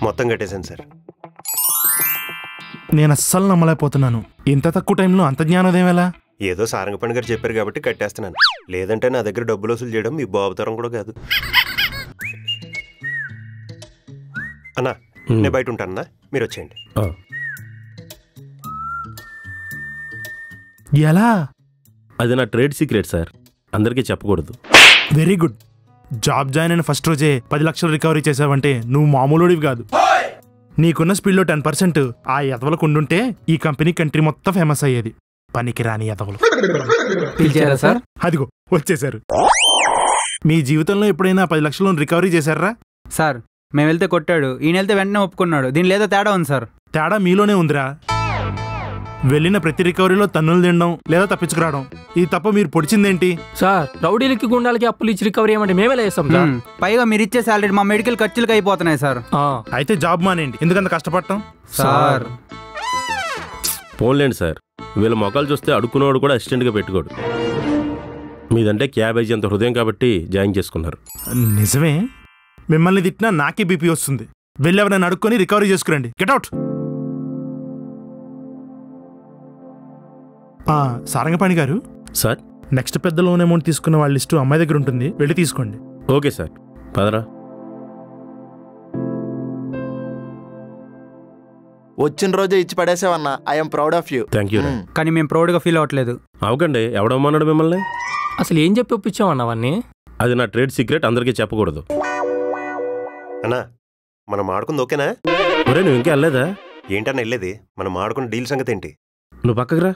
మొత్తం కట్టేశాను సార్. నేను అస్సలు నమ్మలేకపోతున్నాను. ఇంత తక్కువ టైంలో అంత జ్ఞానోదయం ఎలా? ఏదో సారంగపండి గారు చెప్పారు కాబట్టి కట్టేస్తున్నాను. లేదంటే నా దగ్గర డబ్బులు వసూలు చేయడం మీ బాబుతరం కూడా కాదు. అన్నా నేను బయట ఉంటానన్నా, మీరు వచ్చేయండి. ఎలా? అది నా ట్రేడ్ సీక్రెట్ సార్, అందరికీ చెప్పకూడదు. Very good. జాబ్ జాయిన్ అయిన ఫస్ట్ రోజే 10 లక్షలు రికవరీ చేసావంటే నువ్వు మామూలుడివి కాదు. నీకున్న స్పీడ్లో 10% ఆ ఎదవలకు ఉండుంటే ఈ కంపెనీ కంట్రీ మొత్తం ఫేమస్ అయ్యేది. పనికి రాని ఎదవలు. అదిగో వచ్చేసారు. మీ జీవితంలో ఎప్పుడైనా 10 లక్షలు రికవరీ చేశారా? సార్ మేము వెళ్తే కొట్టాడు, ఈయన వెళ్తే వెంటనే ఒప్పుకున్నాడు. దీని లేదా తేడా ఉంది సార్. తేడా మీలోనే ఉందిరా. వెళ్ళిన ప్రతి రికవరీలో తన్నులు తినడం లేదా తప్పించుకురావడం, ఇది తప్ప మీరు పొడిచిందేంటి? సార్ రౌడీలకి గుండాలకి అప్పులు ఇచ్చి రికవరీ ఏమంటే మేమే లేస్తాం సార్. పైగా మీరు ఇచ్చే సాలరీ మా మెడికల్ ఖర్చులకు అయిపోతున్నాయి సార్. అయితే జాబ్ మానేయండి, ఎందుకంత కష్టపడటం? సార్ పోన్లేండి సార్, వీళ్ళ మొక్కలు చూస్తే అడుక్కునేవాడు కూడా అసిస్టెంట్గా పెట్టుకోడు. మీదంటే క్యాబేజీ అంత హృదయం కాబట్టి జాయిన్ చేసుకున్నారు. నిజమే. మిమ్మల్ని తిట్టినా నాకే బీపీ వస్తుంది. వెళ్ళి ఎవరైనా అడుక్కొని రికవరీ చేసుకురండి. Get out. Sarangapani garu sir, next పెద్ద లోన్ అమౌంట్ తీసుకున్న వాళ్ళ లిస్టు అమ్మాయి దగ్గర ఉంటుంది, వెళ్ళి తీసుకోండి. ఓకే సార్, పదరా. వచ్చిన రోజే ఇచ్చి పడేసావన్నా. I'm proud of you. Thank you. కానీ మేము ప్రౌడ్గా ఫీల్ అవ్వట్లేదు. అవకండి, ఎవడమ్మన్నాడు మిమ్మల్ని? అసలు ఏం చెప్పి ఒప్పించామన్నా అవన్నీ? అది నా ట్రేడ్ సీక్రెట్, అందరికీ చెప్పకూడదు. అన్నా మనం ఆడుకుంది ఓకేనా? ఒరే నువ్వు ఇంకా వెళ్ళలేదా? ఏంటన్నా వెళ్ళేది? మనం ఆడుకున్న డీల్ సంగతి ఏంటి? నువ్వు పక్కకు రా.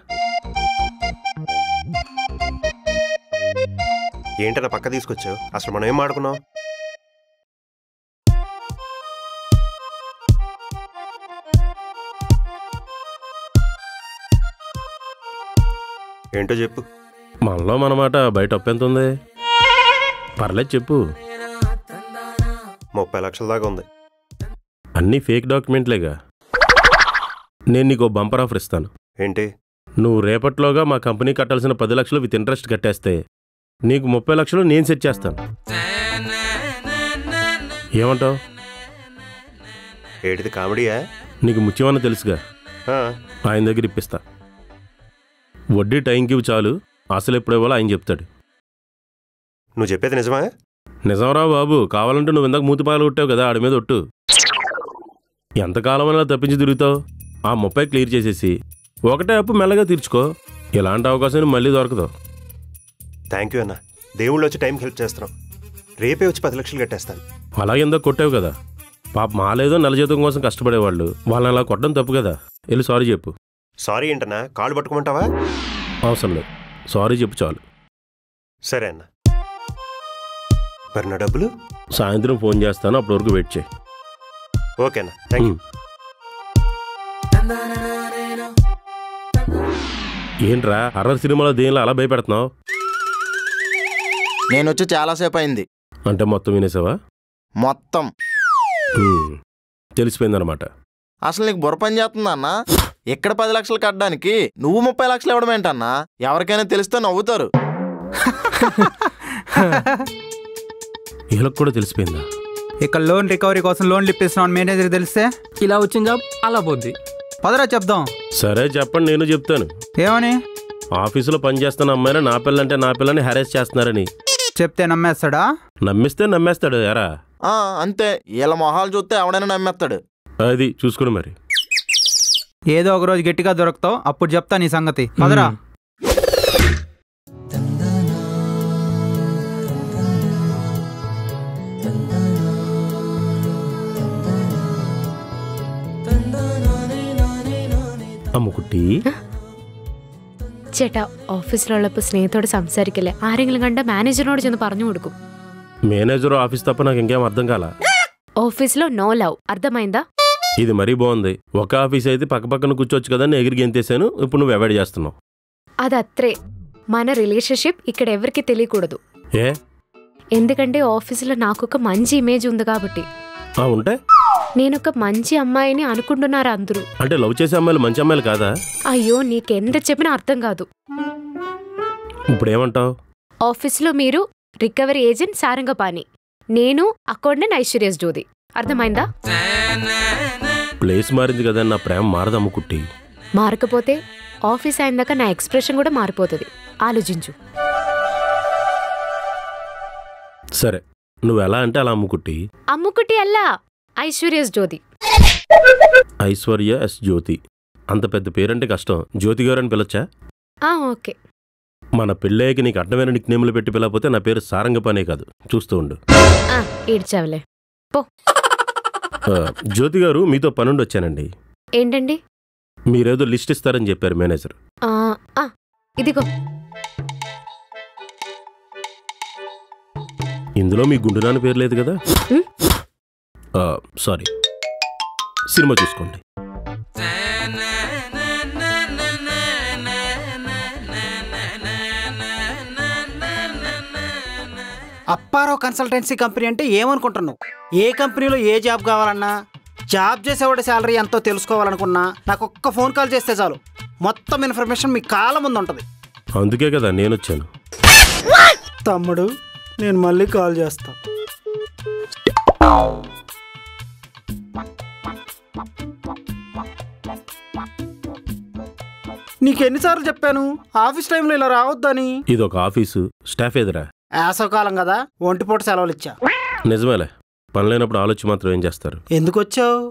ఏంటన్నా పక్క తీసుకొచ్చావు? అసలు మనం ఏం ఆడుకున్నాం? ఏంటో చెప్పు. మనలో మనమాట బయట ఒప్పెంత ఉంది? పర్లేదు చెప్పు. 30 లక్షల దాకా ఉంది. అన్నీ ఫేక్ డాక్యుమెంట్లేగా. నేను నీకు బంపర్ ఆఫర్ ఇస్తాను. ఏంటి? నువ్వు రేపట్లోగా మా కంపెనీ కట్టాల్సిన 10 లక్షలు విత్ ఇంట్రెస్ట్ కట్టేస్తే నీకు 30 లక్షలు నేను సెట్ చేస్తాను. ఏమంటావు? ఏంటిది, కామెడీయా? నీకు ముఖ్యమని తెలుసుగా, ఆయన దగ్గర ఇప్పిస్తా. వడ్డీ టైంకి చాలు, అసలు ఎప్పుడు ఇవ్వాలో ఆయన చెప్తాడు. నువ్వు చెప్పేది నిజమా? నిజంరా బాబు, కావాలంటే నువ్వు ఇందాక మూతి పాలు కొట్టావు కదా, ఆడి మీద ఒట్టు. ఎంతకాలం అలా తప్పించి తిరుగుతావు? ఆ 30 క్లియర్ చేసేసి ఒకటే అప్పు మెల్లగా తీర్చుకో. ఇలాంటి అవకాశం మళ్ళీ దొరకదు. థ్యాంక్ యూ అన్న. దేవుళ్ళు వచ్చి టైంకి హెల్ప్ చేస్తున్నాం. రేపే వచ్చి 10 లక్షలు కట్టేస్తాను. అలాగే ఎందాక కొట్టావు కదా, పాప మాలేదో నెల జీతం కోసం కష్టపడేవాళ్ళు, వాళ్ళని అలా కొట్టడం తప్పు కదా. వెళ్ళి సారీ చెప్పు. సారీ ఏంటన్నా, కాళ్ళు పట్టుకోమంటావా? అవసరం లేదు, సారీ చెప్పు చాలు. సరే అన్న. మరి నా డబ్బులు? సాయంత్రం ఫోన్ చేస్తాను, అప్పటి వరకు వెయిట్ చేయి. ఓకేనా, థ్యాంక్ యూ. ఏంట్రా హర్రర్ సినిమాలో దేనిలో అలా భయపెడుతున్నావు? నేను వచ్చి చాలాసేపు అయింది. అంటే మొత్తం వినేసావా? మొత్తం తెలిసిపోయిందనమాట. అసలు నీకు బుర్ర పని చేస్తుందా అన్నా? ఇక్కడ 10 లక్షలు కట్టడానికి నువ్వు 30 లక్షలు ఇవ్వడం ఏంటన్నా? ఎవరికైనా తెలిస్తే నవ్వుతారు. వీళ్ళకి కూడా తెలిసిపోయిందా? ఇక్కడ లోన్ రికవరీ కోసం లోన్లు ఇప్పిస్తున్నాను మేనేజర్ తెలిస్తే ఇలా వచ్చిన జాబ్ అలా పోద్ది. పదరా చెప్దాం. సరే చెప్పండి, నేను చెప్తాను. ఏమని? ఆఫీసులో పనిచేస్తున్న అమ్మాయిని నా పిల్లంటే నా పిల్లని హెరాస్ చేస్తున్నారని చెప్తే నమ్మేస్తాడా? నమ్మిస్తే నమ్మేస్తాడు. ఎరా అంతే, వీళ్ళ మొహాలు చూస్తే ఎవడైనా నమ్మేస్తాడు. అది చూసుకుని మరి. ఏదో ఒక రోజు గట్టిగా దొరుకుతావు, అప్పుడు చెప్తా నీ సంగతి. పదరా. അമ്മുക്കുട്ടി ചേട്ടാ ഓഫീസിലുള്ളപ്പോൾ സ്നേഹത്തോട് സംസാരിക്കല്ലേ, ആരെങ്കിലും കണ്ട മാനേജറിനോട് ചെന്ന് പറഞ്ഞു കൊടുക്കും. మేనేజర్ ఆఫీస్ తప్ప నాకు ఇంకేం అర్థం కాల. ఆఫీస్లో నో లవ్, అర్థమైందా? ఇది మరీ బాగుంది. ఒక ఆఫీస్ అయితే పక్క పక్కన కూర్చోవచ్చు కదా, ఎగిరి గెంతేసాను. ఇప్పుడు నువ్వు అవాయిడ్ చేస్తున్నావు. అది అత్రే. మన రిలేషన్షిప్ ఇక్కడ ఎవరికి తెలియకూడదు. ఏ? ఎందుకంటే ఆఫీసులో నాకు ఒక మంచి ఇమేజ్ ఉంది కాబట్టి. ఉంటే నేనొక మంచి అమ్మాయిని అనుకుంటున్నారా అందరూ? అంటే లవ్ చేసే అమ్మాయిలు మంచి అమ్మాయిలు కాదా? అయ్యో, నీకెంత చెప్పినా అర్థం కాదు. ఇప్పుడు ఏమంటావు? ఆఫీస్లో మీరు రికవరీ ఏజెంట్ సారంగపాణి, నేను అకౌంటెంట్ ఐశ్వర్యస్ జ్యోతి. అర్థమైందా? ప్లేస్ మారింది కదా, నా ప్రేమ మారదు అమ్ముకుట్టి. మారకపోతే ఆఫీస్ అయిందాక నా ఎక్స్ప్రెషన్ కూడా మారిపోతుంది. ఆలోచించు. సరే, నువ్వు ఎలా అంటే అలా అమ్ముకుట్టి. అమ్ముకుటి అల్లా, ఐశ్వర్యస్ జ్యోతి. ఐశ్వర్య ఎస్ జ్యోతి. అంత పెద్ద పేరంటే కష్టం. జ్యోతి గారు అని పిలవచ్చా? ఓకే. మన పెళ్ళయ్యకి నీకు అడ్డమైన నిక్ నేమ్లు పెట్టి పిలకపోతే నా పేరు సారంగపానే కాదు. చూస్తూ ఉండు. ఏడ్చావులే. జ్యోతి గారు, మీతో పనుండి వచ్చానండి. ఏంటండి? మీరేదో లిస్ట్ ఇస్తారని చెప్పారు మేనేజర్. ఇదిగో. ఇందులో మీ గుండునాన్న పేరు లేదు కదా? సారీ, సినిమా చూసుకోండి. అప్పారావు కన్సల్టెన్సీ కంపెనీ అంటే ఏమనుకుంటున్నావు? ఏ కంపెనీలో ఏ జాబ్ కావాలన్నా, జాబ్ చేసేవాడి శాలరీ ఎంతో తెలుసుకోవాలనుకున్నా నాకు ఒక్క ఫోన్ కాల్ చేస్తే చాలు, మొత్తం ఇన్ఫర్మేషన్ మీ కాళ్ళ ముందు ఉంటుంది. అందుకే కదా నేను వచ్చాను. తమ్ముడు, నేను మళ్ళీ కాల్ చేస్తా. నీకెన్నిసార్లు చెప్పాను ఆఫీస్ టైంలో ఇలా రావద్దని? ఇదొక ఆఫీసు, స్టాఫ్ ఎదురా. వేసవకాలం కదా, ఒంటిపూట సెలవులు ఇచ్చా. నిజమేలే, పని లేనప్పుడు ఆలోచి మాత్రం ఏం చేస్తారు? ఎందుకు వచ్చావు?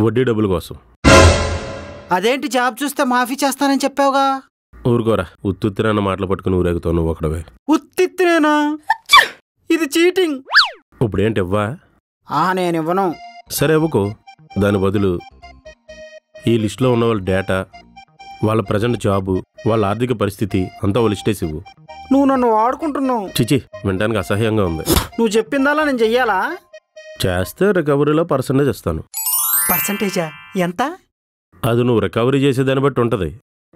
వడ్డీ డబ్బుల కోసం. అదేంటి, జాబ్ చూస్తే మాఫీ చేస్తానని చెప్పావుగా? ఊరుకోరా, ఉత్తుత్తిరన్న మాటలు పట్టుకుని ఊరేగుతావు నువ్వు ఒకడవే. ఉత్తిత్తినేనా? ఇది చీటింగ్. ఇప్పుడేంటి ఇవ్వా? నేను ఇవ్వను. సరే ఇవ్వకు. దాని బదులు ఈ లిస్టులో ఉన్న వాళ్ళ డేటా, వాళ్ళ ప్రజెంట్ జాబు, వాళ్ళ ఆర్థిక పరిస్థితి అంతా వాళ్ళ లిస్టేసి ఇవ్వు. నువ్వు నన్ను వాడుకుంటున్నావు. చిచి, వినడానికి అసహ్యంగా ఉంది. నువ్వు చెప్పిందల్లా నేను చెయ్యాలా? చేస్తే రికవరీలో పర్సంటేజ్ ఇస్తాను. పర్సంటేజా? ఎంత? అది నువ్వు రికవరీ చేసేదాన్ని బట్టి ఉంటుంది.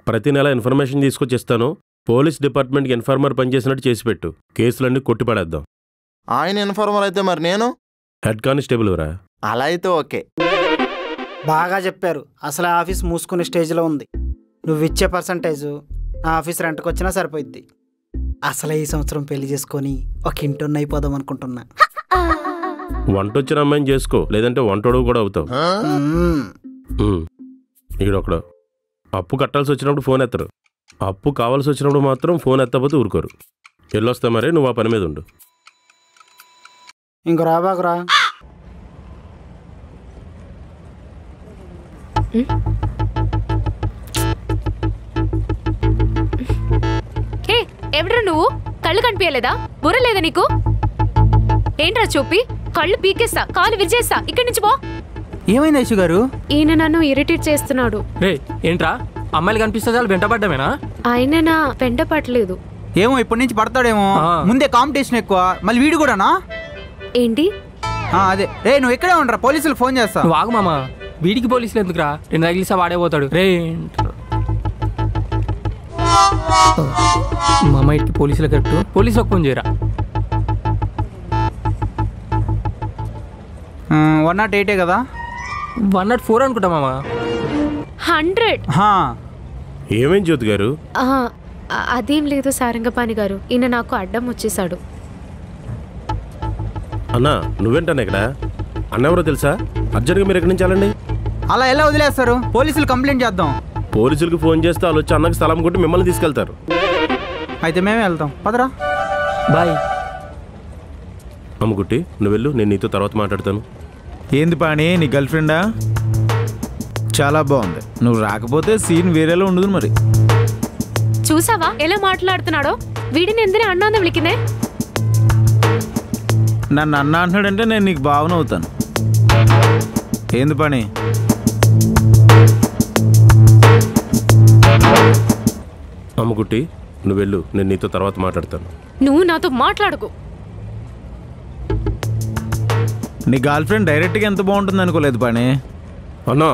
ప్రతి నెల ఇన్ఫర్మేషన్ తీసుకొచ్చి ఇస్తాను. పోలీస్ డిపార్ట్మెంట్కి ఇన్ఫార్మర్ పనిచేసినట్టు చేసి పెట్టు. కేసులన్నీ కొట్టిపడేద్దాం. ఆయన ఇన్ఫార్మర్ అయితే మరి నేను హెడ్ కానిస్టేబుల్ రా. అలా అయితే ఓకే. బాగా చెప్పారు. అసలు ఆఫీస్ మూసుకునే స్టేజ్లో ఉంది. నువ్వు ఇచ్చే పర్సంటేజ్ నా ఆఫీస్ రెంట్కి వచ్చినా సరిపోద్ది. అసలు ఈ సంవత్సరం పెళ్లి చేసుకొని ఒక ఇంటి అయిపోదాం అనుకుంటున్నా. వంట వచ్చిన అమ్మాయిని చేసుకో, లేదంటే వంటోడు కూడా అవుతావు. ఈడొకడు అప్పు కట్టాల్సి వచ్చినప్పుడు ఫోన్ ఎత్తరు, అప్పు కావాల్సి వచ్చినప్పుడు మాత్రం ఫోన్ ఎత్తకపోతే ఊరుకోరు. వెళ్ళొస్తా మరి, నువ్వు ఆ పని మీద ఉండు. ఇంక రాబాకురా. ఎవడ్రా నువ్వు? కళ్ళు కనిపించలేదా? బుర్ర లేదా నీకు? ఏంట్రా చూపి? కళ్ళు పీకేస్తా, కాలు విరిచేస్తా. ఇక్కడి నుంచి పో. ఏమైంది ఐషు గారు? ఈయన నన్ను ఇరిటేట్ చేస్తున్నాడు. ఏంట్రా అమ్మాయిలు కనిపిస్తే చాలు వెంటపడ్డమేనా? ఆయన నా వెంట పట్టలేదు. ఏమో ఇప్పటి నుంచి పడతాడేమో. ముందే కాంపిటీషన్ ఎక్కువ, మళ్ళీ వీడు కూడానా? ఏంటి? అదే రే, నువ్వు ఇక్కడే ఉండరా, పోలీసులకు ఫోన్ చేస్తా. వాగు మామ, వీడికి పోలీసులు ఎందుకురా? రెండు తగిలిసా వాడే పోతాడు. రే మా అమ్మాయికి పోలీసులు కరెక్ట్. పోలీసులకు ఫోన్ చేయరా. 108 కదా? 104 అనుకుంటా మామ. 100. ఏమేం జ్యోతి గారు? అదేం లేదు సారంగపాణి గారు, ఈయన నాకు అడ్డం వచ్చేసాడు. అన్నా నువ్వేంటన్నా ఇక్కడ? అన్నెవరో తెలుసా? అర్జెంట్గా మీరు ఎక్కడి నుంచి వెళ్ళండి. అలా ఎలా వదిలేస్తారు? పోలీసులు కంప్లైంట్ చేద్దాం. పోలీసులకు ఫోన్ చేస్తే వాళ్ళు వచ్చి అన్నకి స్థలం కొట్టి మిమ్మల్ని తీసుకెళ్తారు. అయితే మేమే వెళ్తాం, పదరా. బాయ్. అమ్ముకుట్టి నువ్వు వెళ్ళు, నేను నీతో తర్వాత మాట్లాడతాను. ఏంది పాణి, నీ గర్ల్ ఫ్రెండా? చాలా బాగుంది. నువ్వు రాకపోతే సీన్ వేరేలా ఉండదు. మరి చూసావా ఎలా మాట్లాడుతున్నాడో? వీడిని ఎందుకు అన్నా విలికిందే? నన్ను అన్న అంటున్నాడంటే నేను నీకు భావన అవుతాను. ఏంది పని? అమ్ముకుట్టి నువ్వు వెళ్ళు, నేను నీతో తర్వాత మాట్లాడతాను. నువ్వు నాతో మాట్లాడుకో. నీ గర్ల్ ఫ్రెండ్ డైరెక్ట్గా ఎంత బాగుంటుంది అనుకోలేదు పని. అన్నా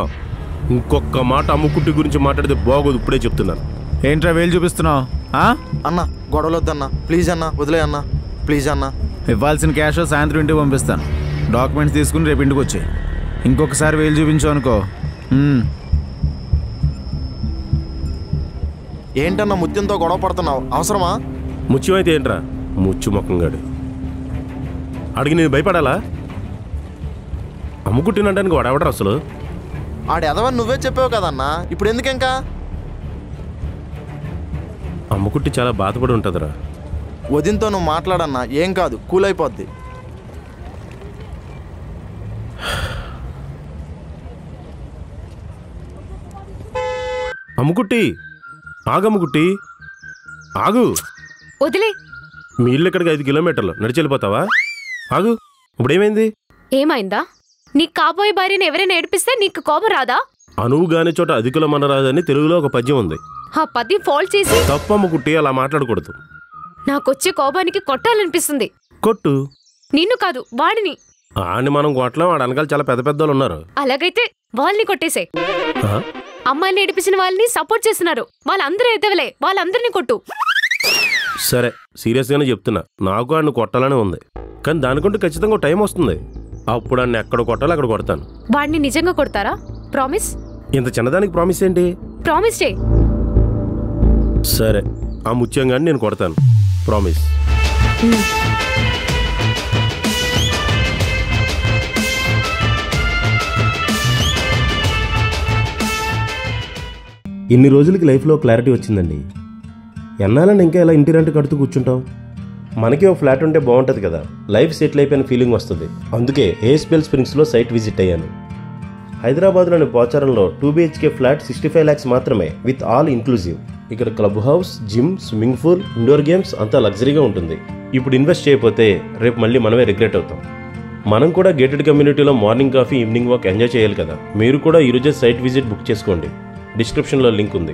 ఇంకొక మాట అమ్ముకుట్టి గురించి మాట్లాడితే బాగోదు, ఇప్పుడే చెప్తున్నాను. ఏంట్రా వేలు చూపిస్తున్నావు? అన్న గొడవలొద్దన్నా, ప్లీజ్ అన్న, వదిలే అన్న, ప్లీజ్ అన్న. ఇవ్వాల్సిన క్యాష్ సాయంత్రం ఇంటికి పంపిస్తాను. డాక్యుమెంట్స్ తీసుకుని రేపు ఇంటికి వచ్చాయి. ఇంకొకసారి వేలు చూపించావు అనుకో. ఏంటన్నా ముత్యంతో గొడవ పడుతున్నావు? అవసరమా? ముత్యం అయితే ఏంట్రా, ముచ్చు మొక్కంగాడు. అడిగి నేను భయపడాలా? అమ్ముకుట్టినడానికి వాడేవడరు అసలు? ఆడు ఎదవని నువ్వే చెప్పావు కదన్నా, ఇప్పుడు ఎందుకు ఇంకా? అమ్ముకుట్టి చాలా బాధపడి ఉంటుందిరా. వదినతో నువ్వు మాట్లాడన్నా, ఏం కాదు, కూల్ అయిపోద్ది. అమ్ముకుట్టి, ఆగమ్ముకుట్టి, ఆగు. వదిలే. మీ ఇల్లు ఇక్కడికి 5 కిలోమీటర్లు నడిచి వెళ్ళిపోతావా? ఆగు. ఇప్పుడేమైంది? ఏమైందా? నీకు కాబోయే భార్యను ఎవరైనా ఏడిపిస్తే నీకు కోపం రాదా? అనువు గాని చోట అధికుల మనరాదని తెలుగులో ఒక పద్యం ఉంది. ఆ పద్యం ఫాల్ట్ చేసి తప్పు అమ్ముకుట్టి, అలా మాట్లాడకూడదు. నాకొచ్చే కోపానికి కొట్టాలనిపిస్తుంది. కొట్టు. నిన్ను కాదు, వాడిని. ఆడిని మనం కొట్టలేం, వాడు వెనకాల చాలా పెద్ద పెద్దలు ఉన్నారు. అలాగైతే వాళ్ళని కొట్టేసే. అమ్మాయిని ఏడిపించిన వాళ్ళని సపోర్ట్ చేస్తున్నారు, వాళ్ళందరూ ఎదవలే, వాళ్ళందరినీ కొట్టు. సరే, సీరియస్గానే చెప్తున్నా, నాకు ఆడిని కొట్టాలనే ఉంది. కానీ దానికంటే ఖచ్చితంగా టైం వస్తుంది. అప్పుడు ఆడిని ఎక్కడ కొట్టాలో అక్కడ కొడతాను. వాడిని నిజంగా కొడతారా? ప్రామిస్? ఇంత చిన్నదానికి ప్రామిస్ ఏంటి? ప్రామిస్ చేయి. సరే, ఆ ముత్యంగాని నేను కొడతాను. ప్రామిస్. ఇన్ని రోజులకి లైఫ్లో క్లారిటీ వచ్చిందండి. ఎన్నాలని ఇంకా ఇలా ఇంటి రెంట్ కడుతూ కూర్చుంటాం? మనకి ఒక ఫ్లాట్ ఉంటే బాగుంటుంది కదా, లైఫ్ సెటిల్ అయిపోయిన ఫీలింగ్ వస్తుంది. అందుకే ఏఎస్పిఎల్ స్ప్రింగ్స్లో సైట్ విజిట్ అయ్యాను. హైదరాబాద్లోని పోచారంలో 2 BHK ఫ్లాట్ 65 lakhs మాత్రమే, విత్ ఆల్ ఇంక్లూజివ్. ఇక్కడ club house, gym, swimming pool, indoor games అంతా లగ్జరీగా ఉంటుంది. ఇప్పుడు ఇన్వెస్ట్ చేయకపోతే రేపు మళ్ళీ మనమే రిగ్రెట్ అవుతాం. మనం కూడా గేటెడ్ కమ్యూనిటీలో morning coffee, evening walk enjoy చేయాలి కదా. మీరు కూడా ఈరోజే సైట్ విజిట్ బుక్ చేసుకోండి. డిస్క్రిప్షన్లో లింక్ ఉంది.